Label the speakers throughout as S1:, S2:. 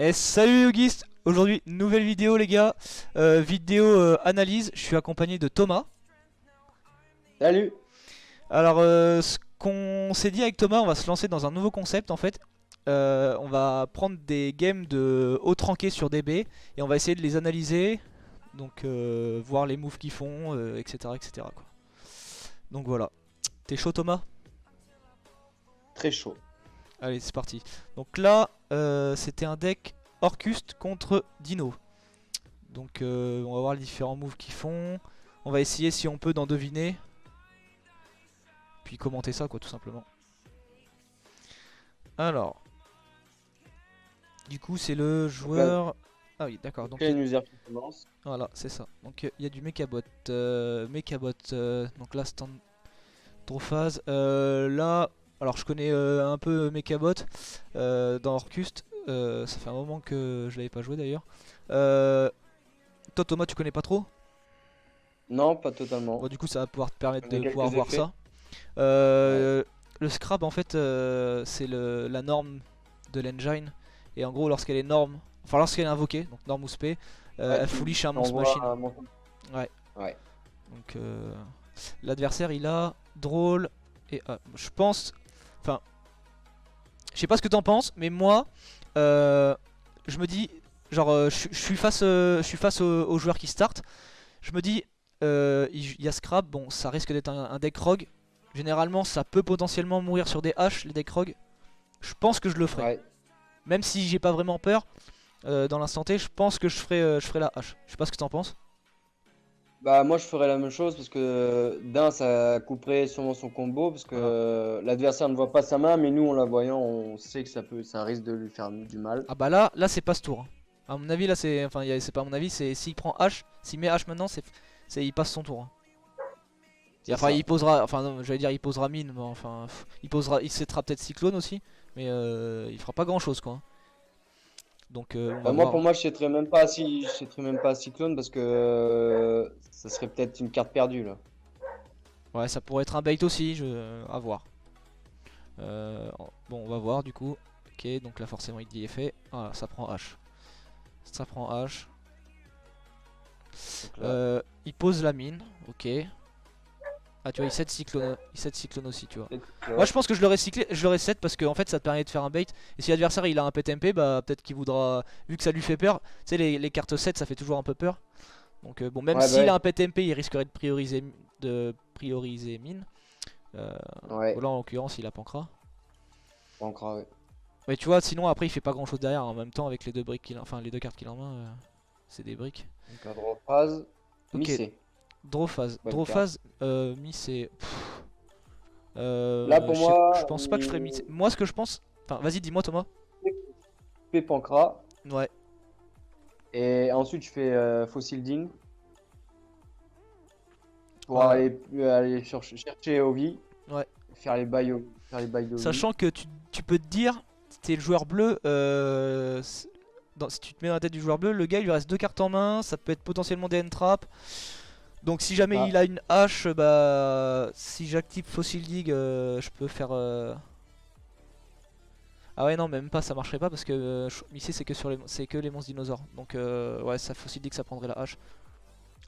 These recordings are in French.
S1: Et salut Auguste. Aujourd'hui nouvelle vidéo les gars, vidéo analyse, je suis accompagné de Thomas.
S2: Salut.
S1: Alors ce qu'on s'est dit avec Thomas, on va se lancer dans un nouveau concept en fait. On va prendre des games de haut ranké sur DB et on va essayer de les analyser, donc voir les moves qu'ils font, etc. quoi. Donc voilà, t'es chaud Thomas?
S2: Très chaud.
S1: Allez c'est parti. Donc là c'était un deck Orcust contre Dino. Donc on va voir les différents moves qu'ils font. On va essayer si on peut d'en deviner. Puis commenter ça quoi tout simplement. Alors. Du coup c'est le
S2: Donc là,
S1: joueur... Ah oui d'accord. Donc
S2: quel user qui commence?
S1: voilà c'est ça. Donc il y a du Mechabot. Mechabot. Donc là stand draw phase. Là... Alors je connais un peu Mechabot dans Orcust. Ça fait un moment que je l'avais pas joué d'ailleurs. Toi Thomas tu connais pas trop?
S2: Non, pas totalement.
S1: Bon du coup ça va pouvoir te permettre
S2: On a
S1: de pouvoir
S2: quelques
S1: voir
S2: effets.
S1: ça.
S2: Ouais.
S1: Le scrap en fait c'est la norme de l'engine. Et en gros lorsqu'elle est norme, enfin lorsqu'elle est invoquée, donc norme ou spé,
S2: Ouais,
S1: elle
S2: tu
S1: foolish un monstre
S2: envoies
S1: machine.
S2: un monstre.
S1: Ouais.
S2: Ouais.
S1: Donc l'adversaire il a drôle et je pense, enfin je sais pas ce que t'en penses, mais moi je me dis genre je suis face au joueur qui start. Je me dis il y a scrap, bon ça risque d'être un deck rogue. Généralement ça peut potentiellement mourir sur des haches les decks rogue. Je pense que je le ferai.
S2: Ouais.
S1: Même si j'ai pas vraiment peur dans l'instant T, je pense que je ferai la hache. Je sais pas ce que t'en penses.
S2: Bah moi je ferais la même chose parce que d'un ça couperait sûrement son combo parce que
S1: Voilà.
S2: l'adversaire ne voit pas sa main mais nous en la voyant on sait que ça risque de lui faire du mal.
S1: Ah bah là c'est pas ce tour, hein. À mon avis là c'est, enfin c'est pas à mon avis, c'est s'il prend H, s'il met H maintenant il passe son tour, hein. Et
S2: C'est
S1: enfin
S2: ça.
S1: il posera, enfin non, j'allais dire il posera mine, mais enfin il settera peut-être cyclone aussi, mais il fera pas grand chose quoi. Donc on va
S2: Moi
S1: voir,
S2: pour
S1: hein.
S2: moi je citerais même pas Cyclone parce que ça serait peut-être une carte perdue là.
S1: Ouais ça pourrait être un bait aussi, à voir. Bon on va voir du coup. Ok donc là forcément il dit est fait. Voilà ça prend H. Ça prend H.
S2: Donc là,
S1: Il pose la mine, ok. Ah tu vois il set cyclone aussi tu vois.
S2: peut-être
S1: Moi je pense que je l'aurais cyclé, je l'aurais set parce que en fait ça te permet de faire un bait. Et si l'adversaire il a un pet MP, bah peut-être qu'il voudra, vu que ça lui fait peur. Tu sais les cartes 7 ça fait toujours un peu peur. Donc bon même
S2: ouais, bah
S1: s'il a
S2: ouais.
S1: un pet MP il risquerait de prioriser mine. Euh,
S2: Ouais,
S1: Là en l'occurrence il a Pancra.
S2: encore, ouais.
S1: Mais tu vois sinon après il fait pas grand chose derrière en même temps avec les deux briques enfin les deux cartes qu'il a en main, c'est des briques.
S2: Donc un draw phrase,
S1: Ok,
S2: Missé,
S1: draw phase.
S2: bonne
S1: Draw
S2: carte.
S1: phase, mi c'est...
S2: Là pour
S1: Je
S2: moi,
S1: pense pas que je ferais mi. Moi ce que je pense... Enfin vas-y dis-moi Thomas.
S2: tu fais Pancra
S1: Ouais.
S2: et ensuite je fais Fossil pour
S1: Euh,
S2: aller chercher Ovi,
S1: ouais.
S2: faire les bails d'Ovi.
S1: Sachant que tu peux te dire, t'es le joueur bleu, si tu te mets dans la tête du joueur bleu, le gars il lui reste deux cartes en main, ça peut être potentiellement des end-trap. Donc si jamais
S2: Ah,
S1: il a une hache, bah si j'active Fossil Dig, je peux faire... Ah ouais non même pas, ça marcherait pas parce que Missy c'est que les monstres dinosaures. Donc ouais ça Fossil Dig ça prendrait la hache.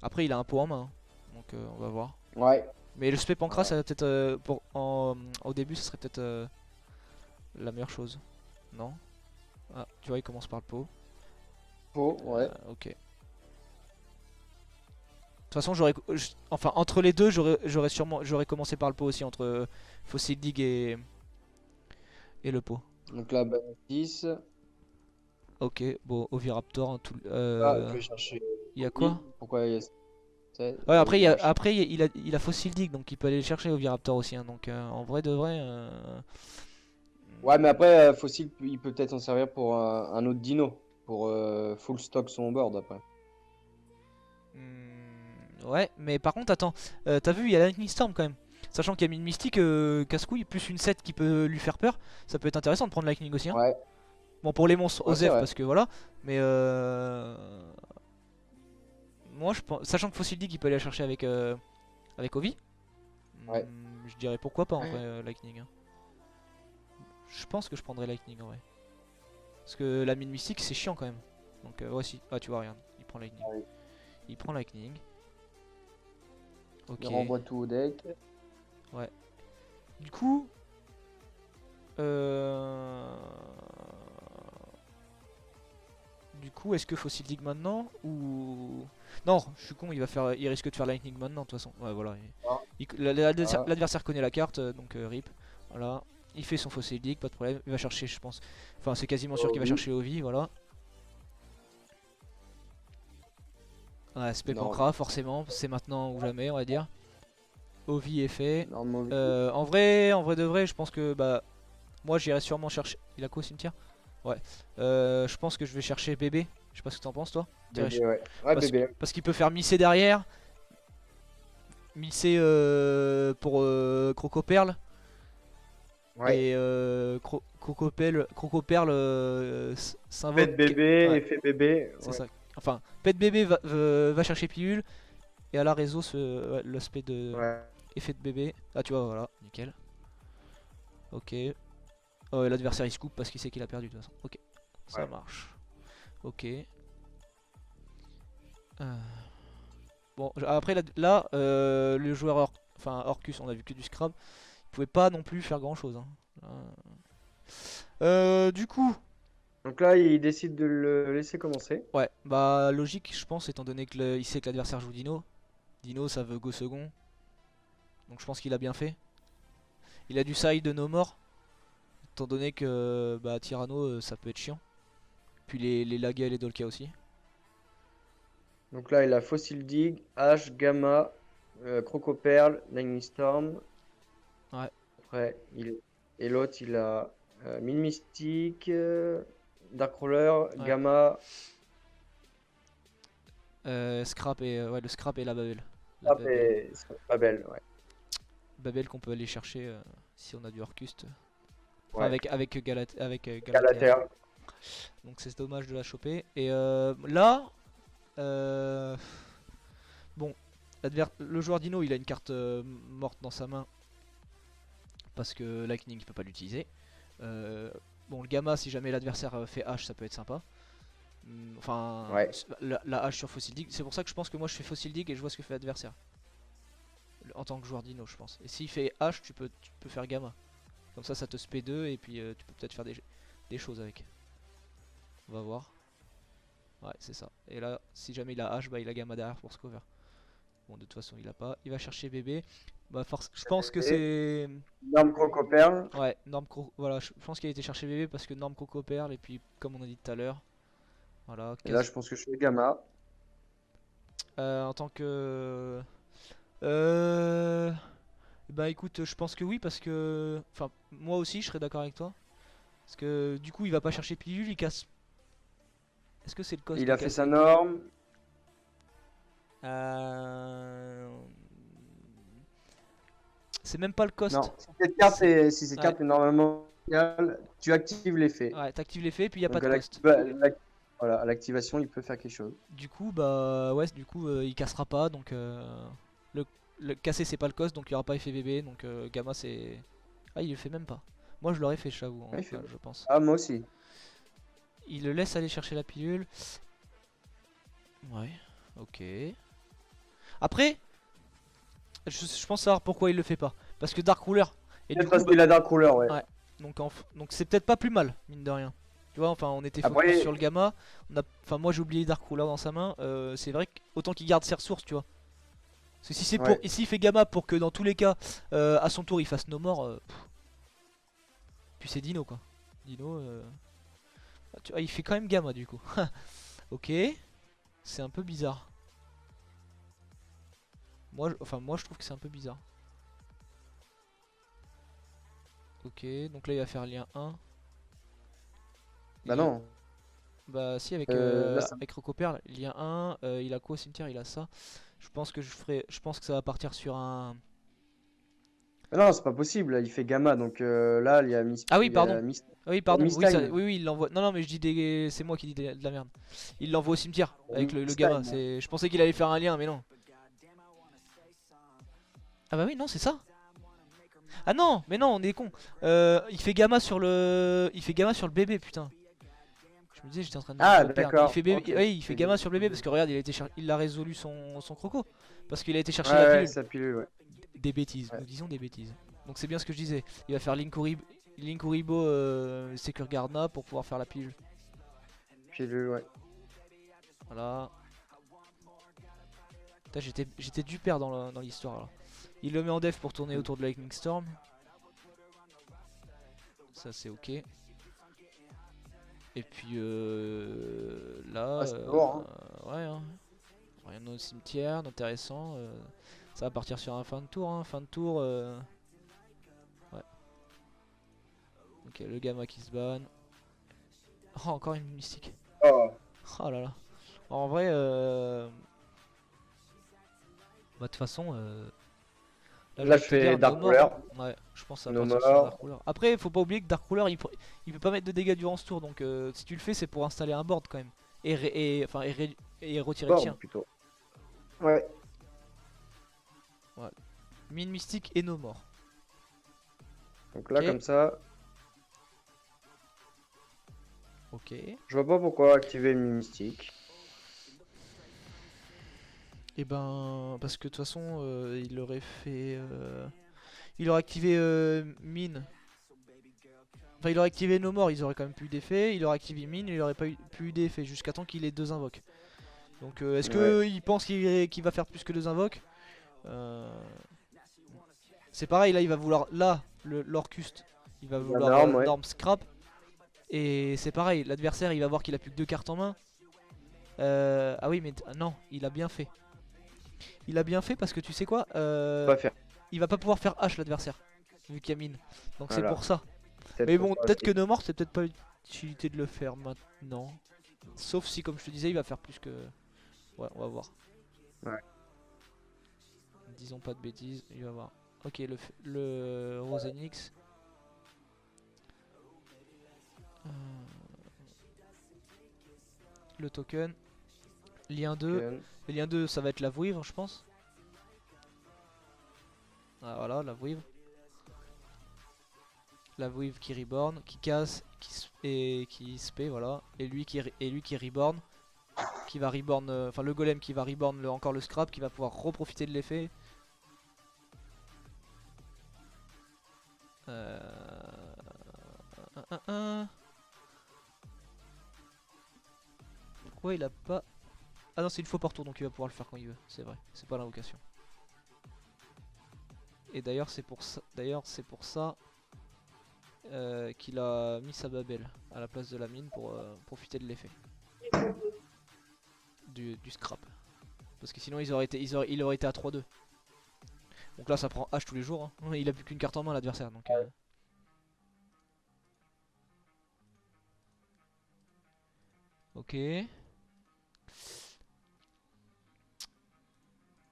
S1: Après il a un pot en main, hein. Donc on va voir.
S2: ouais,
S1: Mais le spé Pancras,
S2: ouais.
S1: ça va peut-être au début, ça serait peut-être la meilleure chose. Non? Ah, tu vois, il commence par le pot.
S2: Faux, ouais.
S1: Ok. De toute façon, enfin entre les deux, j'aurais commencé par le pot aussi entre Fossil Dig et le pot.
S2: Donc là, bah, 10.
S1: Ok, bon, Oviraptor, hein,
S2: Là, je vais chercher
S1: il y a
S2: Ovi.
S1: quoi?
S2: Pourquoi il y a 7?
S1: Ouais, après,
S2: Moi, je...
S1: il a Fossil Dig, donc il peut aller le chercher Oviraptor aussi, hein, donc en vrai de vrai.
S2: Ouais, mais après, Fossil, il peut peut-être s'en servir pour un autre dino. Pour full stock son board après.
S1: Ouais, mais par contre, attends, t'as vu, il y a Lightning Storm quand même. Sachant qu'il y a une mystique casse-couille, plus une 7 qui peut lui faire peur, ça peut être intéressant de prendre Lightning aussi, hein.
S2: Ouais,
S1: Bon, pour les monstres,
S2: ouais, c'est
S1: Osef,
S2: vrai.
S1: parce que voilà, mais moi je pense, sachant que Fossil Dig il peut aller la chercher avec Ovi,
S2: Ouais.
S1: je dirais pourquoi pas en vrai, Lightning, hein. Je pense que je prendrais Lightning en vrai. Parce que la mine mystique c'est chiant quand même. Donc voici, ah tu vois regarde, il prend lightning.
S2: Ah oui.
S1: Il prend lightning. Ok.
S2: Il renvoie tout au deck.
S1: Ouais. Du coup, euh... est-ce que Fossil Dig maintenant ou non? Je suis con, il risque de faire lightning maintenant de toute façon. Ouais voilà.
S2: Ah,
S1: L'adversaire connaît la carte, donc rip. Voilà. Il fait son Fossil Dig, pas de problème. Il va chercher, je pense. Enfin, c'est quasiment sûr qu'il va
S2: oui.
S1: chercher Ovi, voilà. Ouais, Spec
S2: Non,
S1: Ancra, forcément, c'est maintenant ou jamais, on va dire. Ovi est fait.
S2: non, mauvais.
S1: En vrai de vrai, je pense que bah moi j'irai sûrement chercher. Il a quoi au cimetière? Ouais. Je pense que je vais chercher bébé. Je sais pas ce que t'en penses toi.
S2: Bébé, ouais. Ouais, bébé.
S1: Parce qu'il peut faire misser derrière. Misser pour Crocoperle.
S2: Ouais.
S1: Et Crocoperle s'invoque.
S2: Pète bébé,
S1: Ouais,
S2: effet bébé.
S1: c'est
S2: Ouais.
S1: ça. Enfin, Pet bébé va chercher pilule. Et à la réseau, l'aspect de
S2: Ouais.
S1: effet de bébé. Ah, tu vois, voilà, nickel. Ok. Oh, l'adversaire il se coupe parce qu'il sait qu'il a perdu de toute façon. Ok, ça
S2: Ouais.
S1: marche. Ok. Bon, après là, le joueur enfin Orcus, on a vu que du scrap. Il pouvait pas non plus faire grand chose. Du coup,
S2: Donc là, il décide de le laisser commencer.
S1: ouais, bah logique, je pense, étant donné que il sait que l'adversaire joue Dino. Dino, ça veut go second. Donc je pense qu'il a bien fait. Il a du side de no more. Étant donné que bah, Tyranno, ça peut être chiant. Puis les Laga et les Dolka aussi.
S2: Donc là, il a Fossil Dig, H, Gamma, Crocoperle, Lightning Storm.
S1: Ouais.
S2: Après, et l'autre, il a Mine Mystique, Darkroller,
S1: Ouais.
S2: Gamma,
S1: Scrap et ouais, le Scrap et la Babel. La
S2: Trap
S1: Babel.
S2: et Babel. Ouais.
S1: Babel qu'on peut aller chercher si on a du Orcust. Enfin,
S2: Ouais.
S1: avec Galatea.
S2: Galatea.
S1: Donc c'est dommage de la choper. Et là, euh, bon, le joueur Dino il a une carte morte dans sa main parce que Lightning il peut pas l'utiliser. Bon, le Gamma, si jamais l'adversaire fait H, ça peut être sympa. Enfin,
S2: Ouais.
S1: la H sur Fossil Dig, c'est pour ça que je pense que moi je fais Fossil Dig et je vois ce que fait l'adversaire. En tant que joueur Dino, je pense. Et s'il fait H, tu peux faire Gamma. Comme ça te spé 2 et puis tu peux peut-être faire des choses avec. On va voir. Ouais, c'est ça. Et là, si jamais il a H, bah il a Gamma derrière pour se cover. Bon, de toute façon, il a pas. Il va chercher bébé. Bah, je pense que c'est.
S2: Norme Crocoperle.
S1: Ouais, voilà, je pense qu'il a été chercher bébé parce que Norme Coco Perle. Et puis, comme on a dit tout à l'heure, voilà.
S2: Et là, je pense que je fais Gamma.
S1: En tant que. Bah, écoute, je pense que oui, parce que. Enfin, moi aussi, je serais d'accord avec toi. Parce que du coup, il va pas chercher pilule, il casse. Est-ce que c'est le cost
S2: Il
S1: de
S2: a fait
S1: casser?
S2: sa norme.
S1: Euh, C'est même pas le cost.
S2: Non, si cette
S1: Ouais.
S2: carte est normalement légale, tu actives l'effet.
S1: Ouais, t'actives l'effet, puis il y a pas
S2: Donc
S1: de cost.
S2: voilà, à l'activation, il peut faire quelque chose.
S1: Du coup, bah ouais, il cassera pas, donc le casser c'est pas le cost, donc il y aura pas effet bébé, donc Gamma c'est. Ah, il le fait même pas. Moi je l'aurais fait, j'avoue,
S2: Ouais, il fait-
S1: je pense.
S2: Ah, moi aussi.
S1: Il le laisse aller chercher la pilule. Ouais, ok. Après, je pense savoir pourquoi il le fait pas. Parce que Dark Ruler. Et du
S2: Peut-être
S1: coup,
S2: parce qu'il a Dark Ruler, ouais.
S1: ouais. Donc c'est peut-être pas plus mal, mine de rien. Tu vois, enfin on était focus
S2: Après-
S1: sur le Gamma. Enfin moi j'ai oublié Dark Ruler dans sa main. C'est vrai qu'autant qu'il garde ses ressources, tu vois. Parce que si c'est
S2: Ouais.
S1: s'il fait Gamma pour que dans tous les cas, à son tour il fasse No More. Puis c'est Dino quoi. Dino. Il fait quand même Gamma du coup. Ok. C'est un peu bizarre. Moi je trouve que c'est un peu bizarre. Ok, donc là il va faire lien 1.
S2: Bah non.
S1: Bah si avec,
S2: Là, ça-
S1: avec Rocoperle, lien 1, il a quoi au cimetière? Il a ça. Je pense que ça va partir sur un.
S2: Ah non, c'est pas possible. Là, il fait Gamma, donc là, il y a
S1: Ah oui, pardon. Ah oui, pardon. Oui,
S2: Mistime.
S1: oui, il l'envoie. Non, non, mais je dis des. C'est moi qui dis de la merde. Il l'envoie au cimetière avec le
S2: Mistime.
S1: Gamma. Je pensais qu'il allait faire un lien, mais non. Ah bah oui, non, c'est ça. Ah non, mais non, on est con. Il fait Gamma sur le bébé, putain. Je me disais, j'étais en train de
S2: Ah,
S1: le perdre.
S2: d'accord. Ok.
S1: Ouais, il fait gamin sur le bébé parce que regarde, il a résolu son croco. Parce qu'il a été
S2: Ouais,
S1: chercher la
S2: ouais,
S1: pilule.
S2: sa pilule, ouais.
S1: Des bêtises,
S2: Ouais.
S1: nous disons des bêtises. Donc c'est bien ce que je disais. Il va faire Linkuribo Secure Gardener pour pouvoir faire la pilule.
S2: Pilule, ouais.
S1: Voilà. Putain, j'étais du père dans l'histoire là. Il le met en def pour tourner autour de Lightning Storm. Ça c'est ok. Et puis là,
S2: Ah, c'est lourd, hein.
S1: ouais, hein. Rien au cimetière d'intéressant. Ça va partir sur un fin de tour. Hein. Fin de tour. Ouais. Ok, le gamma qui se banne. Oh, encore une mystique.
S2: Oh.
S1: Oh là là. En vrai, bah de toute façon, là j'ai
S2: Là,
S1: envie
S2: je
S1: de te dire
S2: fais Dark
S1: No More,
S2: Ruler.
S1: hein. Ouais, je pense que ça va
S2: No
S1: partir sur un Dark
S2: More.
S1: Ruler. Après, faut pas oublier que Dark Ruler, il peut pas mettre de dégâts durant ce tour, donc si tu le fais, c'est pour installer un board quand même. Enfin, et retirer le
S2: Bon,
S1: tien.
S2: plutôt. Ouais.
S1: Mine mystique et No More.
S2: Donc là,
S1: Ok.
S2: comme ça,
S1: Ok.
S2: je vois pas pourquoi activer le mystique.
S1: Et ben, parce que de toute façon, il aurait fait. Il aurait activé mine. Enfin, il aurait activé No More, ils auraient quand même plus d'effet. Il aurait activé mine, il aurait pas plus d'effet jusqu'à temps qu'il ait 2 invoques. Donc, est-ce
S2: Ouais.
S1: qu'il pense qu'il va faire plus que 2 invoques? C'est pareil, là, il va vouloir. Là, l'Orcust, il va
S2: La
S1: vouloir
S2: norme, ouais.
S1: Norm Scrap. Et c'est pareil, l'adversaire, il va voir qu'il a plus que 2 cartes en main. Ah oui, mais non, il a bien fait. Il a bien fait parce que tu sais quoi,
S2: Pas faire.
S1: il va pas pouvoir faire H l'adversaire, vu qu'il y a mine. Donc c'est
S2: Voilà.
S1: pour ça.
S2: Peut-être
S1: Mais
S2: pour
S1: bon,
S2: ça
S1: peut-être que
S2: aussi.
S1: No More, c'est peut-être pas l'utilité de le faire maintenant. Sauf si, comme je te disais, il va faire plus que. Ouais, on va voir.
S2: Ouais.
S1: Disons pas de bêtises, il va voir. Ok, le Rosenix. Euh, le token. Lien 2.
S2: Ok.
S1: Le lien 2, ça va être la vouivre, je pense. Ah, voilà, la vouivre. La vouivre qui reborn, qui casse et qui spé, voilà. Et lui qui reborn. Qui va reborn, enfin le golem qui va reborn encore le scrap, qui va pouvoir reprofiter de l'effet. Pourquoi il a pas... Ah non, c'est une fois par tour, donc il va pouvoir le faire quand il veut. C'est vrai, c'est pas l'invocation. Et d'ailleurs c'est pour ça, qu'il a mis sa babel à la place de la mine pour profiter de l'effet du scrap. Parce que sinon il aurait été à 3-2. Donc là ça prend H tous les jours. Hein. Il a plus qu'une carte en main l'adversaire. Donc ok.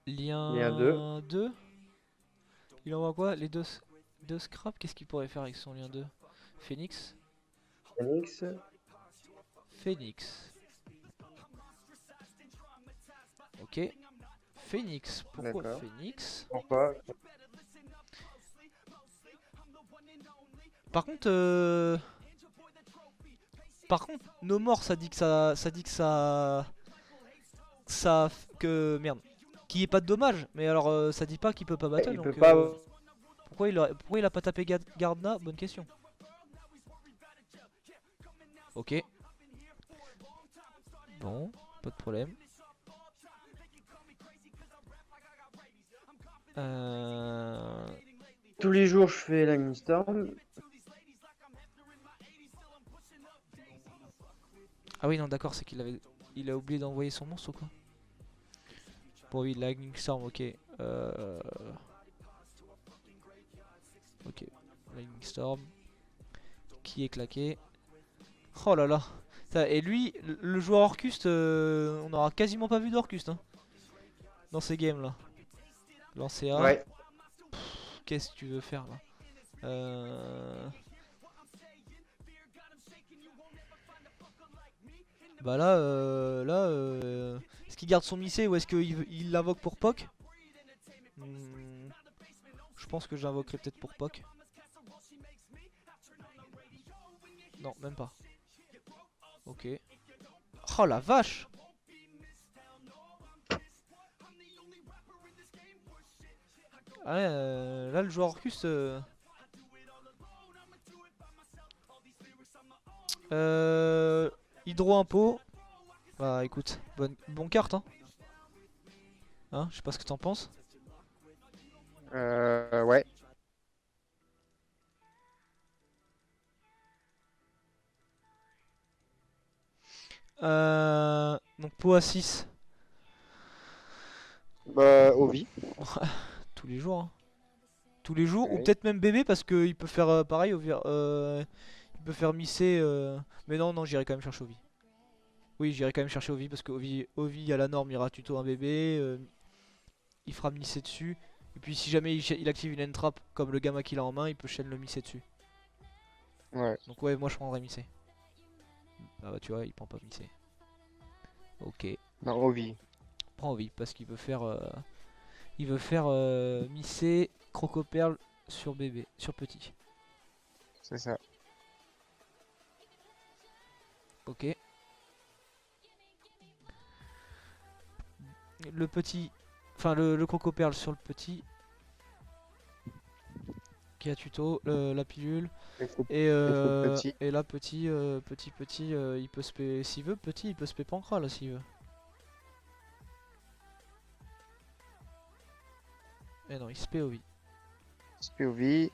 S2: Lien 2.
S1: Lien 2. Il envoie quoi? Les deux scraps. Qu'est-ce qu'il pourrait faire avec son lien 2? Phoenix.
S2: Phoenix.
S1: Phoenix. Ok. Phoenix. Pourquoi
S2: D'accord.
S1: Phoenix?
S2: Pourquoi?
S1: Par contre, No More, ça dit que que merde, qu'il n'y ait pas de dommage. Mais alors, ça dit pas qu'il peut pas battle.
S2: Il peut
S1: Donc,
S2: pas.
S1: pourquoi il a pas tapé Gardna? Bonne question. Ok. Bon, pas de problème.
S2: Tous les jours, je fais la Storm.
S1: Ah oui, non, d'accord, c'est il a oublié d'envoyer son monstre ou quoi? Bon, oui, Lightning Storm, ok. Ok, Lightning Storm. Qui est claqué. Oh là là. Et lui, le joueur Orcust, on aura quasiment pas vu d'Orcust hein, dans ces games là. Lancer A.
S2: Ouais.
S1: Qu'est-ce que tu veux faire là? Bah là, est-ce qu'il garde son Missé ou est-ce qu'il l'invoque pour Poc? Je pense que j'invoquerai peut-être pour Poc. Non, même pas. Ok. Oh la vache! Ah ouais, là le joueur Orcus. Hydro Impo. Bah écoute, bonne carte hein. Hein, je sais pas ce que t'en penses.
S3: Ouais.
S1: Donc pot à 6
S3: Bah, Ovi.
S1: tous les jours. Hein. Tous les jours, ou
S3: Ouais.
S1: peut-être même bébé parce qu'il peut faire pareil, il peut faire misser. Mais non, non, j'irai quand même chercher Ovi. Oui, j'irai quand même chercher Ovi parce que Ovi à la norme, il ira tuto un bébé, il fera misser dessus. Et puis si jamais il active une entrap comme le gamma qu'il a en main, il peut chaîne le misser dessus.
S3: Ouais.
S1: Donc ouais, moi je prendrais misser. Ah bah tu vois, il prend pas misser. Ok,
S3: Non, Ovi.
S1: prends Ovi parce qu'il veut faire, misser Crocoperle sur bébé, sur petit.
S3: C'est ça.
S1: Ok. Le petit, enfin le Crocoperle sur le petit. Qui a tuto, la pilule.
S3: Il faut petit.
S1: Et là petit, il peut s'il veut, petit, il peut se pancra là s'il veut. Eh non, il se POV.
S3: Ovi.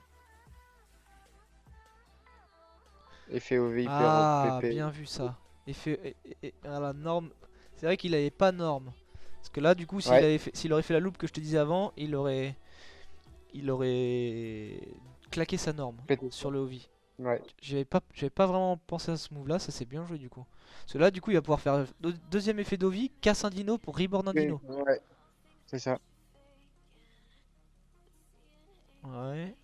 S3: Effet Ovi hyper
S1: Ah,
S3: PP.
S1: bien vu ça. À la norme. C'est vrai qu'il avait pas norme. Parce que là, du coup,
S3: Ouais.
S1: s'il aurait fait la loupe que je te disais avant, il aurait claqué sa norme
S3: PT.
S1: sur le OV.
S3: Ouais.
S1: J'avais pas vraiment pensé à ce move là, ça c'est bien joué du coup. Parce que là, du coup, il va pouvoir faire deuxième effet d'OV, casse un dino pour reborn un dino.
S3: Ouais. C'est ça.
S1: Ouais.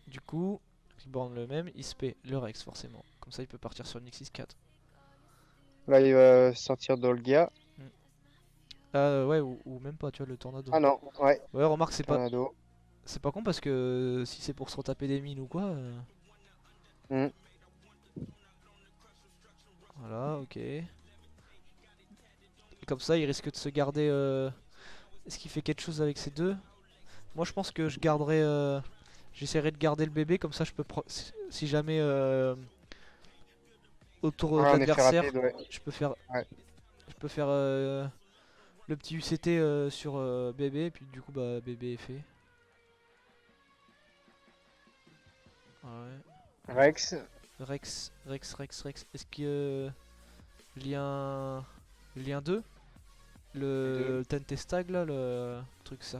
S1: Du coup, reborn le même, il se paie le Rex forcément. Comme ça, il peut partir sur une X64.
S3: Là, il va sortir Dolgia.
S1: Ouais, ou même pas, tu vois, le tornado.
S3: Ah non. Ouais.
S1: Ouais, remarque,
S3: Tornado.
S1: c'est pas con parce que si c'est pour se retaper des mines ou quoi.
S3: Hmm.
S1: Voilà, ok. Et comme ça, il risque de se garder. Est-ce qu'il fait quelque chose avec ces deux? Moi, je pense que je garderai. J'essaierai de garder le bébé, comme ça, je peux. Si jamais au tour de
S3: Ouais, en effet
S1: l'adversaire,
S3: rapide, ouais.
S1: je peux faire.
S3: Ouais.
S1: Je peux faire le petit UCT sur bébé, et puis du coup, bah, bébé est fait. Ouais.
S3: Rex.
S1: Rex. Est-ce que lien lien 2
S3: Deux.
S1: le Tentestag là, le truc ça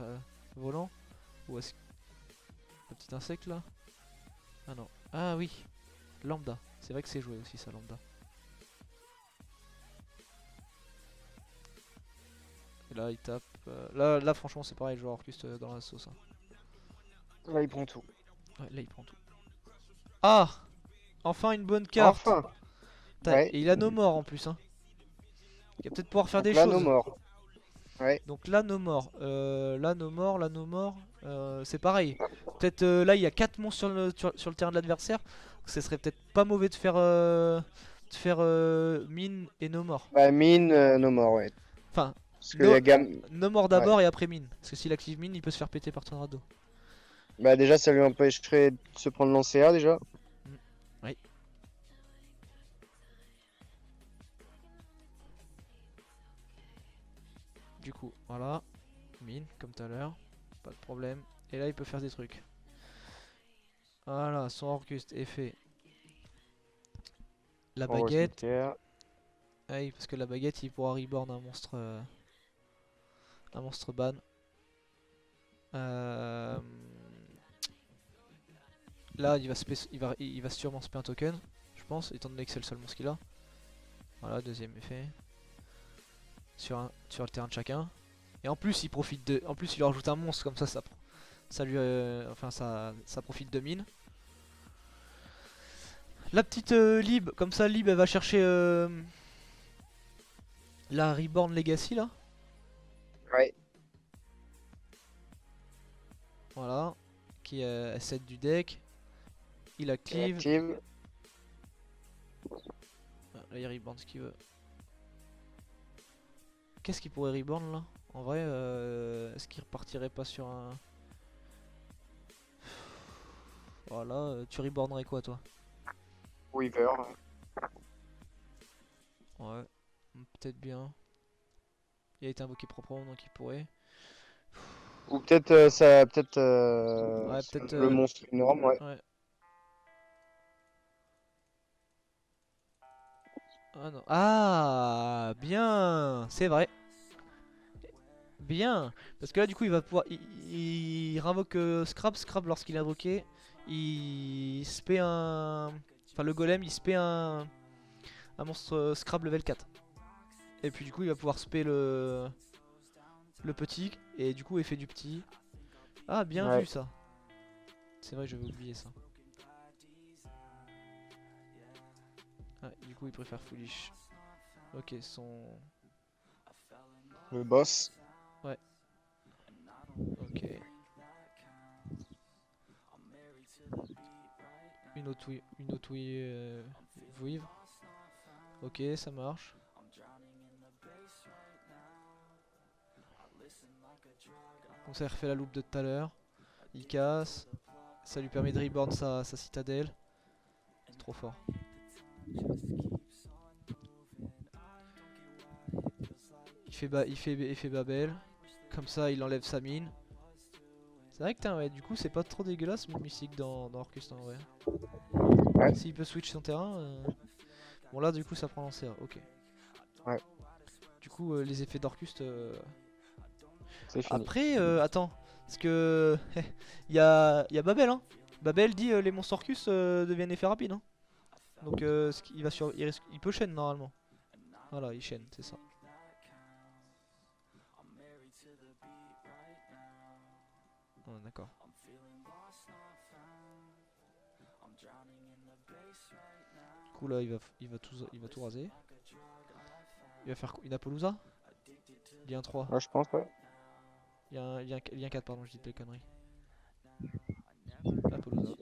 S1: volant ou est-ce le petit insecte là? Ah non. Ah oui, lambda. C'est vrai que c'est joué aussi ça lambda. Et là il tape là franchement c'est pareil, joueur Orcus dans la sauce. Hein.
S3: Là, il prend tout.
S1: Ouais, là il prend tout. Ah, enfin une bonne carte.
S3: Enfin.
S1: Et
S3: Ouais.
S1: il a nos morts en plus hein. Il va peut-être pouvoir faire
S3: Donc
S1: des
S3: là, no
S1: choses.
S3: more. Ouais.
S1: Donc là, nos morts. Là, nos morts. C'est pareil. Peut-être là, il y a 4 monstres sur le terrain de l'adversaire. Ce serait peut-être pas mauvais de faire mine et nos morts.
S3: Bah, mine, no more, ouais.
S1: Enfin,
S3: Parce qu'il y a
S1: nos morts
S3: Ouais.
S1: d'abord et après mine. Parce que s'il active mine, il peut se faire péter par Tornado.
S3: Bah, déjà, ça lui empêcherait de se prendre l'Ancea, déjà.
S1: Mm. Oui. Du coup, voilà. Mine, comme tout à l'heure. Pas de problème. Et là, il peut faire des trucs. Voilà, son Orcust est fait. La
S3: On va au
S1: baguette.
S3: cimetière.
S1: Ah oui, parce que la baguette, il pourra reborn un monstre ban. Euh, Là, il va sûrement spé un token, je pense, étant donné que c'est le seul monstre qu'il a. Voilà, deuxième effet. Sur le terrain de chacun. Et en plus, en plus, il lui rajoute un monstre, comme ça lui, enfin, ça profite de mine. La petite Lib, comme ça, Lib, elle va chercher la Reborn Legacy, là.
S3: Ouais.
S1: Voilà. Qui est set du deck. Il
S3: Il
S1: active.
S3: active.
S1: Là il reborn ce qu'il veut. Qu'est-ce qu'il pourrait reborn là? En vrai, est-ce qu'il repartirait pas sur un... Voilà, tu rebornerais quoi toi?
S3: Weaver.
S1: Ouais, peut-être bien. Il a été invoqué proprement donc il pourrait.
S3: Ou peut-être ça, peut-être
S1: Ouais, peut-être.
S3: le monstre énorme, ouais.
S1: Ouais. Ah non. Ah, bien, c'est vrai. Bien. Parce que là, du coup, il va pouvoir. Il réinvoque Scrap. Scrap, lorsqu'il est invoqué, il spé un. Enfin, le golem, il spé un monstre Scrap level 4. Et puis, du coup, il va pouvoir spé le petit. Et du coup, effet du petit. Ah, bien
S3: Ouais.
S1: vu ça. C'est vrai, j'avais oublié ça. Ah, du coup, il préfère Foolish. Ok, son.
S3: Le boss.
S1: Ok. Une autre Weave. Ok, ça marche. Donc ça refait la loupe de tout à l'heure. Il casse. Ça lui permet de reborn sa citadelle. C'est trop fort. Il fait Babel. Comme ça, il enlève sa mine. C'est vrai que ouais, du coup, c'est pas trop dégueulasse, mine mystique dans Orcust en vrai.
S3: Ouais.
S1: S'il peut switch son terrain. Bon, là, du coup, ça prend lancer. Ok.
S3: Ouais.
S1: Du coup, les effets d'Orcust.
S3: C'est fini.
S1: Après, attends. Parce que. Il y a Babel, hein. Babel dit les monstres Orcus deviennent effet rapide. Hein. Donc, il peut chaîne normalement. Voilà, il chaîne, c'est ça. Ah, d'accord. Du coup, là, il va tout raser. Il va faire une Appaloosa. Il y a un 3.
S3: Ouais, je pense, ouais.
S1: Il y a un 4, pardon, je dis des conneries. Appaloosa.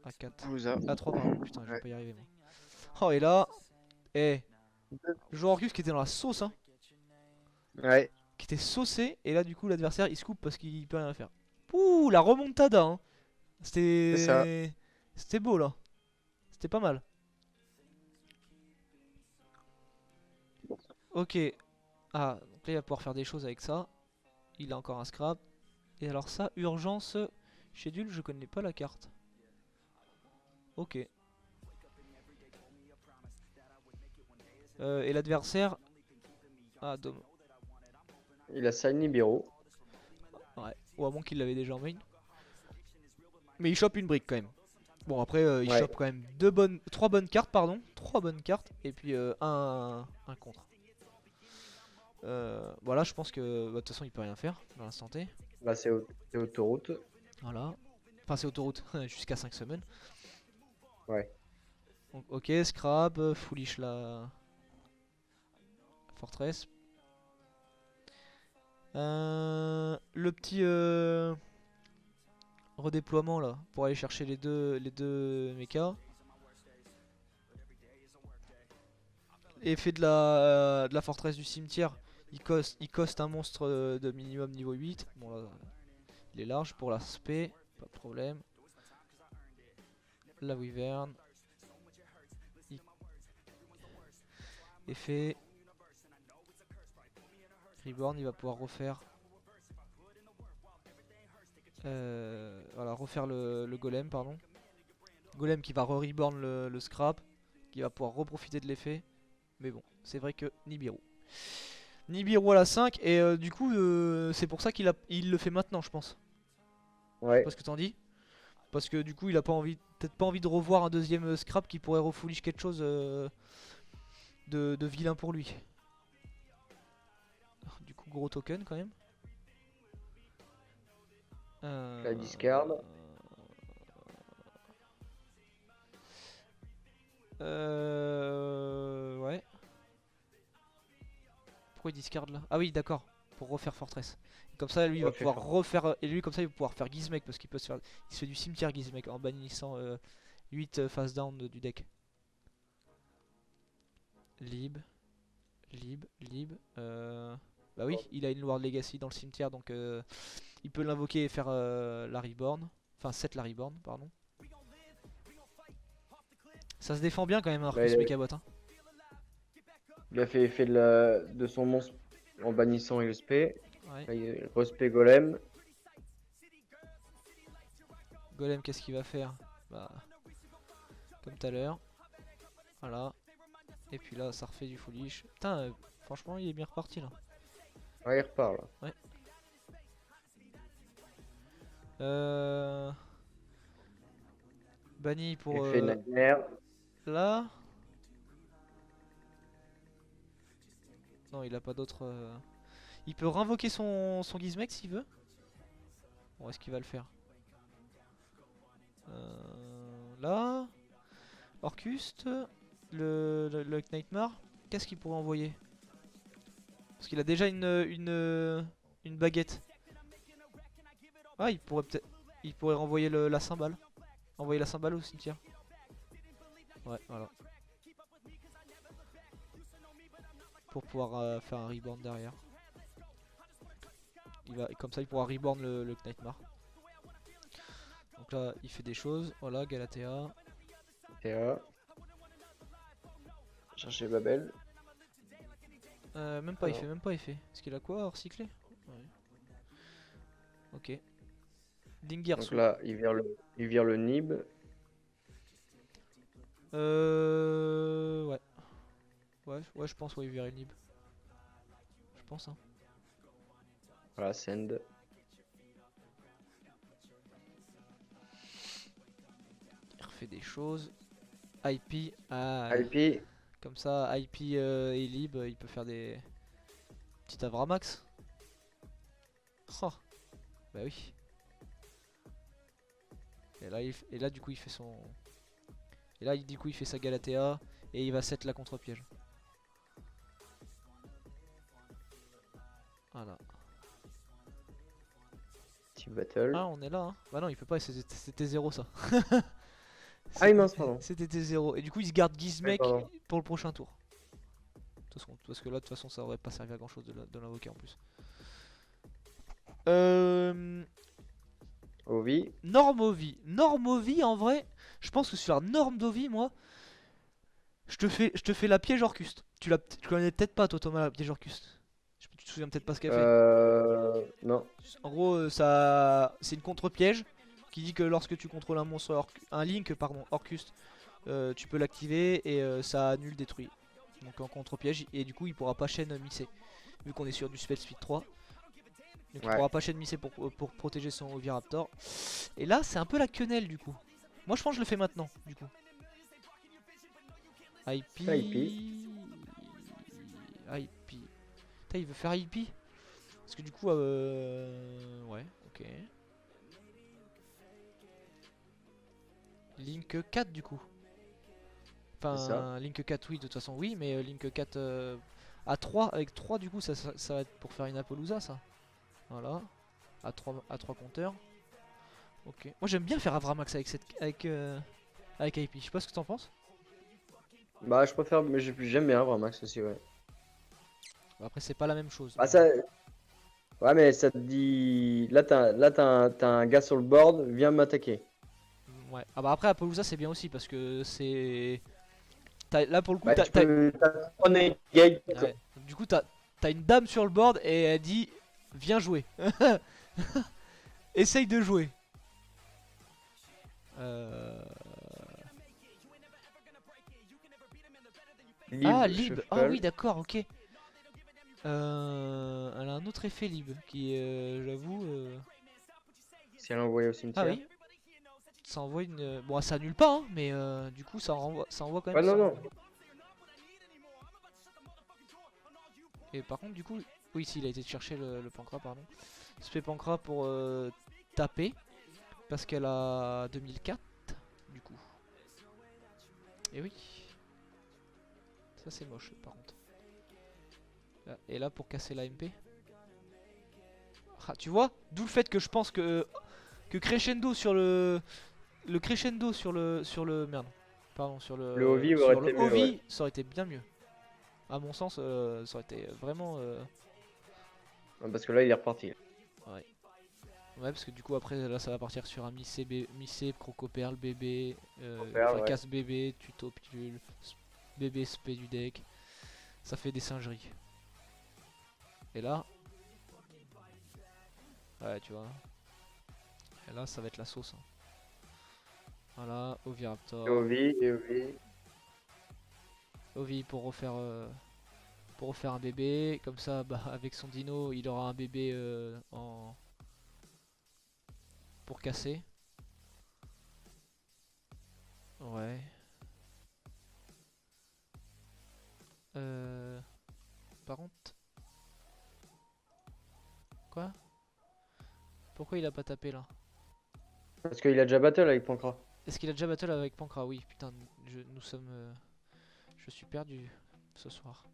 S1: A4.
S3: Louisa.
S1: A3, pardon. Putain, je vais
S3: Ouais.
S1: pas y arriver, moi. Oh, et là. Eh. Le joueur Orcus qui était dans la sauce, hein.
S3: Ouais.
S1: Qui était saucé. Et là, du coup, l'adversaire il se coupe parce qu'il peut rien faire. Ouh, la remontada, hein.
S3: C'est ça.
S1: C'était beau, là. C'était pas mal. Ok. Ah, donc là, il va pouvoir faire des choses avec ça. Il a encore un scrap. Et alors, ça, urgence. Schedule, je connais pas la carte. Ok. Et l'adversaire. Ah, Dom.
S2: Il a Sign Nibiru.
S1: Ouais. Ou à moins qu'il l'avait déjà en main. Mais il chope une brique quand même. Bon, après, il
S2: Ouais.
S1: chope quand même 3 bonnes cartes, pardon. 3 bonnes cartes. Et puis un contre. Voilà, je pense que bah, de toute façon, il peut rien faire dans l'instant T.
S2: Là, c'est autoroute.
S1: Voilà. Enfin, c'est autoroute jusqu'à 5 semaines.
S2: Ouais.
S1: Donc, ok, scrap, foolish la forteresse. Le petit redéploiement là pour aller chercher les deux mechas. Effet de la forteresse du cimetière, il coste un monstre de minimum niveau 8. Bon là, il est large pour l'aspect, pas de problème. La wyvern. Effet. Reborn, il va pouvoir refaire. Voilà, refaire le golem, pardon. Golem qui va reborn le scrap, qui va pouvoir reprofiter de l'effet. Mais bon, c'est vrai que Nibiru. Nibiru à la 5, et du coup, c'est pour ça il le fait maintenant, je pense. Je sais
S2: Ouais.
S1: pas ce que t'en dis. Parce que du coup, il a peut-être pas envie de revoir un deuxième scrap qui pourrait refoolish quelque chose de vilain pour lui. Du coup, gros token quand même.
S2: La discard.
S1: Ouais. Pourquoi il discard là? Ah oui, d'accord. Pour refaire Fortress. Et comme ça, lui, il va
S2: Refait
S1: pouvoir refaire. Et lui, comme ça, il va pouvoir faire Gizmek. Parce qu'il peut se faire. Il se fait du cimetière Gizmek en bannissant 8 face down du deck. Lib. Bah oui, il a une World Legacy dans le cimetière, donc il peut l'invoquer et faire la Reborn. Enfin, set la Reborn, pardon. Ça se défend bien quand même, Arcus Mechabot. Hein.
S2: Il a fait effet de son monstre en bannissant USP.
S1: Ouais.
S2: Là, il respect Golem.
S1: Golem, qu'est-ce qu'il va faire? Bah, comme tout à l'heure. Voilà. Et puis là, ça refait du foolish. Putain, franchement, il est bien reparti là.
S2: Ouais, il repart là.
S1: Ouais. Banni pour
S2: Il fait Nightmare.
S1: là. Non, il a pas d'autre. Il peut réinvoquer son Gizmek s'il veut. Bon, est-ce qu'il va le faire? Là. Orcuste. Le Nightmare. Qu'est-ce qu'il pourrait envoyer? Parce qu'il a déjà une baguette. Ah, il pourrait peut-être. Il pourrait renvoyer la cymbale. Envoyer la cymbale au cimetière. Ouais, voilà. Pour pouvoir faire un reborn derrière. Comme ça, il pourra reborn le Nightmare. Donc là, il fait des choses. Voilà, Galatea.
S2: Théa. Chercher Babel.
S1: Même pas, il
S2: Alors.
S1: fait même pas effet. Est-ce qu'il a quoi recyclé? Ouais. Ok.
S2: Donc
S1: Dingirsu.
S2: là, il vire le Nib.
S1: Ouais. Ouais, je pense, ouais, il verrait le Nib. Je pense, hein.
S2: Voilà, Send.
S1: Il refait des choses. IP. Ah,
S2: IP.
S1: comme ça, IP et Lib, il peut faire des petits Avramax. Oh. Bah oui. Et là, du coup, il fait son. Et là, du coup, il fait sa Galatea et il va set la contre-piège. Voilà.
S2: Team Battle.
S1: Ah, on est là, hein. Bah non, il peut pas, c'était 0 ça.
S2: Ah, mince, pardon.
S1: C'était T0. Et du coup, il se garde Gizmek
S2: Ouais, pardon.
S1: pour le prochain tour. Parce que là, de toute façon, ça aurait pas servi à grand chose de l'invoquer en plus.
S2: Ovi.
S1: Normovi, en vrai, je pense que sur Normovi, moi, je te fais la piège Orcuste. Tu connais peut-être pas, toi, Thomas, la piège Orcuste. Tu te souviens peut-être pas ce qu'elle fait.
S2: Non.
S1: En gros, c'est une contre-piège qui dit que lorsque tu contrôles un monstre, un Link, pardon, Orcuste, tu peux l'activer et ça annule détruit. Donc en contre-piège, et du coup, il pourra pas chaîne Missé. Vu qu'on est sur du Spell Speed 3. Donc il pourra pas chaîne Missé pour protéger son Oviraptor. Et là, c'est un peu la quenelle du coup. Moi, je pense que je le fais maintenant, du coup. IP. Putain, il veut faire IP. Parce que du coup, ouais, ok. Link 4 du coup. Enfin, Link 4, oui, de toute façon, oui, mais Link 4 à 3, avec 3, du coup, ça va être pour faire une Apollousa, ça. Voilà. À 3 compteurs. Ok. Moi, j'aime bien faire Avramax avec IP. Je sais pas ce que t'en penses.
S2: Bah, je préfère, mais j'aime bien Vramax aussi, ouais.
S1: Après, c'est pas la même chose.
S2: Ah, ça. Ouais, mais ça te dit. Là, t'as un gars sur le board, viens m'attaquer.
S1: Ouais. Ah bah après, Apollousa, c'est bien aussi parce que c'est. Là, pour le coup,
S2: Bah,
S1: t'as.
S2: tu peux. T'as 3 negate.
S1: Ouais. Du coup, t'as une dame sur le board et elle dit viens jouer. Essaye de jouer. Lib. Ah oui, d'accord, ok. Elle a un autre effet Lib qui est, j'avoue.
S2: Si elle envoie au cimetière.
S1: Ah oui. Ça envoie une. Bon, ça annule pas, hein, mais du coup, ça envoie quand même.
S2: Ouais, non, non.
S1: Et par contre, du coup, oui, si, il a été chercher le Pancra, pardon. Se fait Pancra pour taper. Parce qu'elle a 2004, du coup. Et oui. Ça, c'est moche, par contre. Là, et là, pour casser la MP. Ah, tu vois, d'où le fait que je pense que crescendo sur le crescendo sur le merde. Pardon, sur le
S2: Le Ovi
S1: sur
S2: aurait
S1: le
S2: été mieux,
S1: Ovi,
S2: ouais.
S1: ça aurait été bien mieux. À mon sens, ça aurait été vraiment.
S2: Parce que là, il est reparti.
S1: Ouais. Ouais, parce que du coup, après, là, ça va partir sur un mi-C, Crocoperle, bébé,
S2: Crocoperle,
S1: enfin,
S2: ouais.
S1: casse bébé, tuto, pilule, bébé, spé du deck. Ça fait des singeries. Et là. Ouais, tu vois. Et là, ça va être la sauce. Hein. Voilà, Oviraptor.
S2: Et Ovi.
S1: Ovi pour refaire un bébé. Comme ça, bah, avec son dino, il aura un bébé pour casser. Ouais. Par contre. Quoi? Pourquoi il a pas tapé là?
S2: Parce qu'il a déjà battle avec Pancra.
S1: Est-ce qu'il a déjà battle avec Pancra? Oui, putain, nous sommes. Je suis perdu ce soir.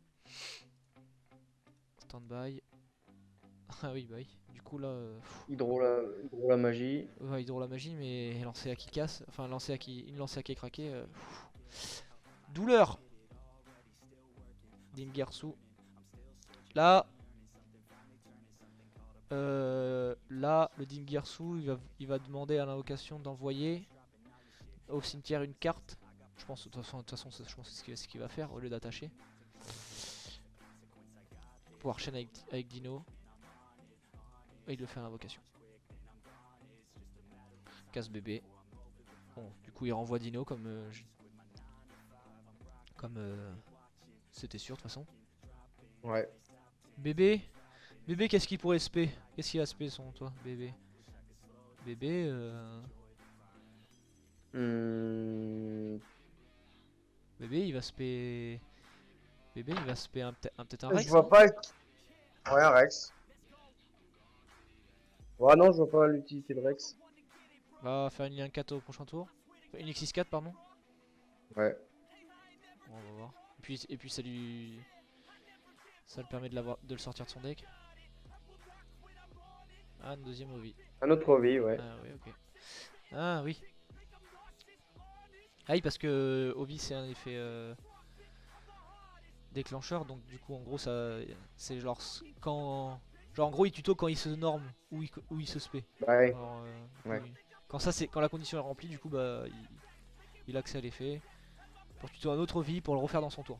S1: Stand-by. Ah oui, bah oui. Du coup là.
S2: Hydro la magie.
S1: Ouais, hydro la magie, mais lancer à qui casse. Enfin, lancer à qui. Une lancée à qui est craqué. Douleur! Dimgersu. Là. Là, le Dimgersu, il va demander à l'invocation d'envoyer au cimetière une carte. Je pense, de toute façon, je pense que c'est ce qu'il va faire au lieu d'attacher. Pouvoir chaîne avec Dino. Et il le fait à l'invocation. Casse bébé. Bon, du coup, il renvoie Dino comme c'était sûr de toute façon.
S2: Ouais.
S1: Bébé. Bébé, qu'est-ce qu'il pourrait SP? Qu'est-ce qu'il a SP son toi, bébé? Bébé,
S2: Hmm.
S1: Bébé, il va SP. Bébé, il va SP peut-être un
S3: Je
S1: Rex,
S3: vois
S1: non?
S3: pas. Ouais, un Rex.
S2: Ouais, non, je vois pas l'utilité de Rex.
S1: Va faire une lien 4 au prochain tour. Une X64, pardon.
S2: Ouais.
S1: Bon, on va voir. Et puis ça lui. Ça le permet de le sortir de son deck. Ah, une deuxième Ovi.
S2: Un autre Ovi, ouais.
S1: Ah oui, ok. Ah oui. Ah oui, parce que Ovi c'est un effet déclencheur, donc du coup en gros ça c'est genre quand. Genre en gros il tuto quand il se norme ou il se spé.
S2: Bah ouais.
S1: Alors, du coup,
S2: Ouais.
S1: quand la condition est remplie, du coup bah il a accès à l'effet. Pour tuto un autre Ovi pour le refaire dans son tour.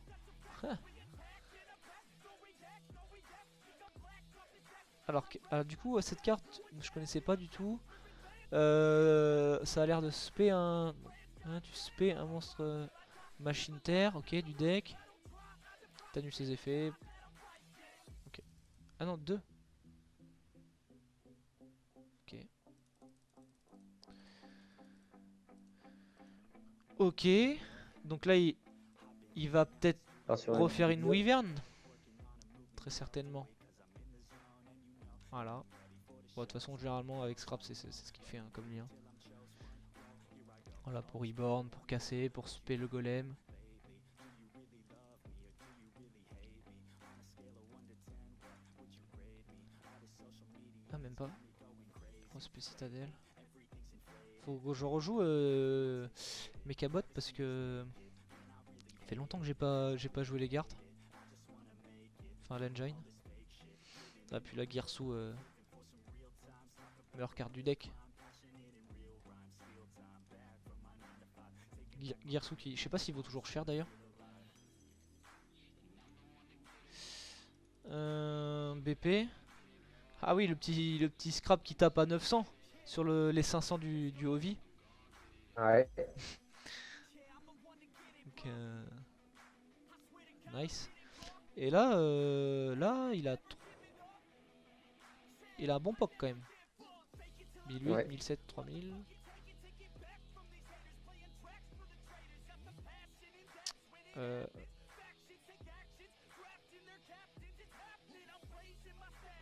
S1: Alors du coup cette carte je connaissais pas du tout. Ça a l'air de spé tu spé un monstre machine terre, ok, du deck. T'annules ses effets. Ok. Ah non, deux. Ok. Ok. Donc là il va peut-être refaire une Wyvern. Très certainement. Voilà. Bon, de toute façon généralement avec Scrap c'est ce qu'il fait hein, comme lien. Voilà pour Reborn, pour casser, pour spé le golem. Ah même pas. Oh spé citadelle. Faut que je rejoue Mechabot parce que ça fait longtemps que j'ai pas joué les gardes. Enfin l'engine. Ah puis la Girsu meilleure carte du deck. Girsu qui. Je sais pas s'il vaut toujours cher d'ailleurs. BP. Ah oui, le petit scrap qui tape à 900 sur les 500 du Ovi.
S2: Ouais.
S1: Donc, nice. Et là, il a un bon POC quand même. 1008,
S2: Ouais.
S1: 1007, 3000.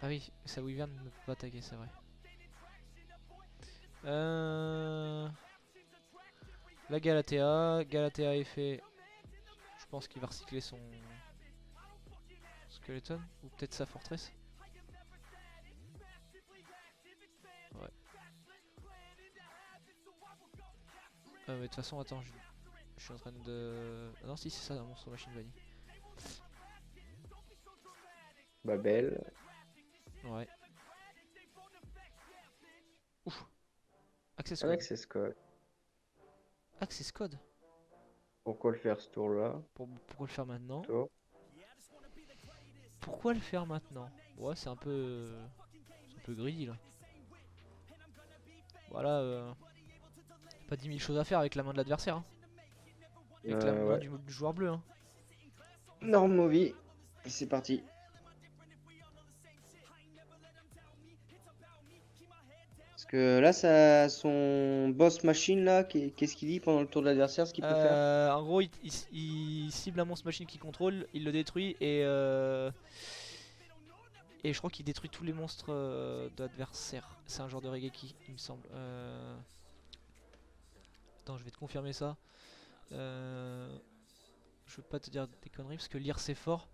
S1: Ah oui, sa Wyvern ne peut pas attaquer, c'est vrai. La Galatea est fait. Je pense qu'il va recycler son Skeleton ou peut-être sa forteresse. Ouais. Mais de toute façon, attends, je suis en train de. Ah non, si c'est ça, un monstre machine vanille.
S2: Babel.
S1: Ouais. Ouf. Access code.
S2: Access code.
S1: Access code.
S2: Pourquoi le faire ce tour-là?
S1: Pourquoi le faire maintenant?
S2: Tour.
S1: Pourquoi le faire maintenant? Ouais, c'est un peu greedy là. Voilà, pas 10 000 choses à faire avec la main de l'adversaire. Hein. Avec la main
S2: Ouais.
S1: du joueur bleu. Hein.
S2: Norm movie. Et c'est parti. Parce que là, ça, son boss machine là, qu'est-ce qu'il dit pendant le tour de l'adversaire, ce qu'il peut faire?
S1: En gros, il cible un monstre machine qu'il contrôle, il le détruit et je crois qu'il détruit tous les monstres d'adversaire. C'est un genre de Regeki, il me semble. Attends, je vais te confirmer ça. Je veux pas te dire des conneries parce que lire c'est fort.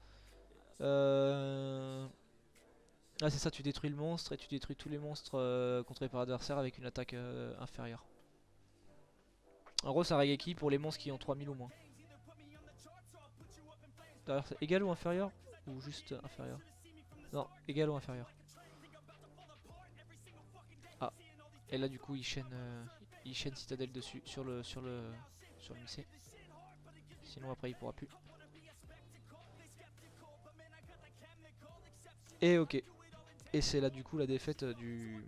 S1: Ah, c'est ça, tu détruis le monstre et tu détruis tous les monstres contrôlés par l'adversaire avec une attaque inférieure. En gros, c'est un Regeki pour les monstres qui ont 3000 ou moins. D'ailleurs, c'est égal ou inférieur? Ou juste inférieur? Non, égal ou inférieur. Ah, et là du coup il chaîne citadelle dessus sur le lycée. Sinon après il pourra plus. Et ok. Et c'est là du coup la défaite du...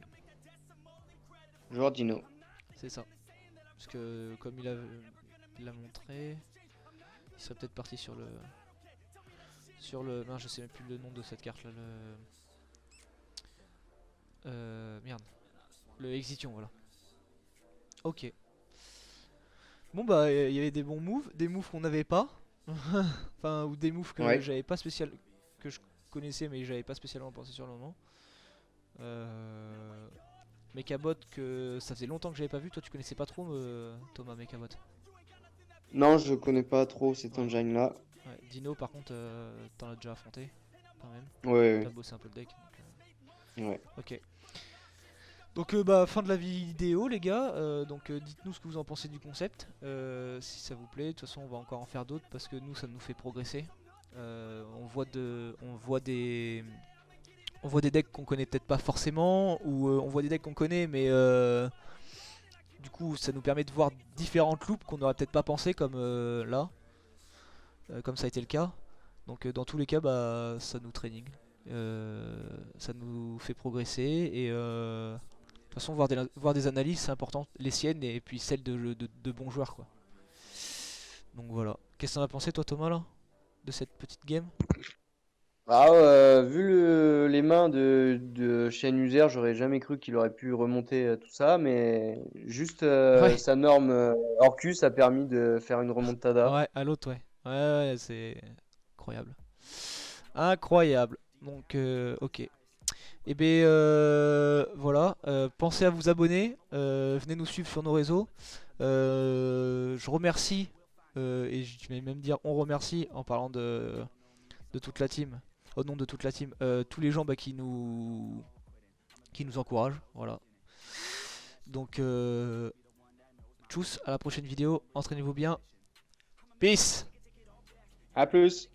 S2: Joueur Dino.
S1: C'est ça. Parce que comme il l'a montré, il serait peut-être parti sur le... Non, je sais même plus le nom de cette carte là. Merde. Le Exition, voilà. Ok. Bon bah il y avait des bons moves qu'on n'avait pas. Enfin, ou des moves que
S2: Ouais.
S1: j'avais pas spécial, que je connaissais mais j'avais pas spécialement pensé sur le moment. Mechabot que ça faisait longtemps que j'avais pas vu. Toi tu connaissais pas trop Thomas Mechabot?
S2: Non, je connais pas trop cet
S1: Ouais.
S2: engine là.
S1: Ouais, Dino par contre t'en as déjà affronté quand même.
S2: Ouais,
S1: T'as bossé un peu le deck. Donc,
S2: ouais.
S1: ok. Donc bah fin de la vidéo les gars, donc dites-nous ce que vous en pensez du concept, si ça vous plaît. De toute façon on va encore en faire d'autres parce que nous ça nous fait progresser. On voit des decks qu'on connaît peut-être pas forcément, ou on voit des decks qu'on connaît mais du coup ça nous permet de voir différentes loupes qu'on n'aurait peut-être pas pensé comme là, comme ça a été le cas. Donc dans tous les cas bah ça nous training, ça nous fait progresser et de toute façon, voir des analyses, c'est important, les siennes et puis celles de bons joueurs, quoi. Donc voilà. Qu'est-ce que t'en as pensé, toi, Thomas, là, de cette petite game?
S2: Ah, vu les mains de Shen User, j'aurais jamais cru qu'il aurait pu remonter tout ça, mais juste
S1: Ouais,
S2: sa norme Orcus a permis de faire une remontada.
S1: ouais, à l'autre, ouais. Ouais, ouais, c'est incroyable. Incroyable. Donc, ok. Et ben voilà. Pensez à vous abonner. Venez nous suivre sur nos réseaux. Je remercie, et je vais même dire on remercie en parlant de toute la team, au nom de toute la team, tous les gens bah, qui nous encouragent, voilà. Donc tchuss, à la prochaine vidéo, entraînez-vous bien, peace.
S2: À plus!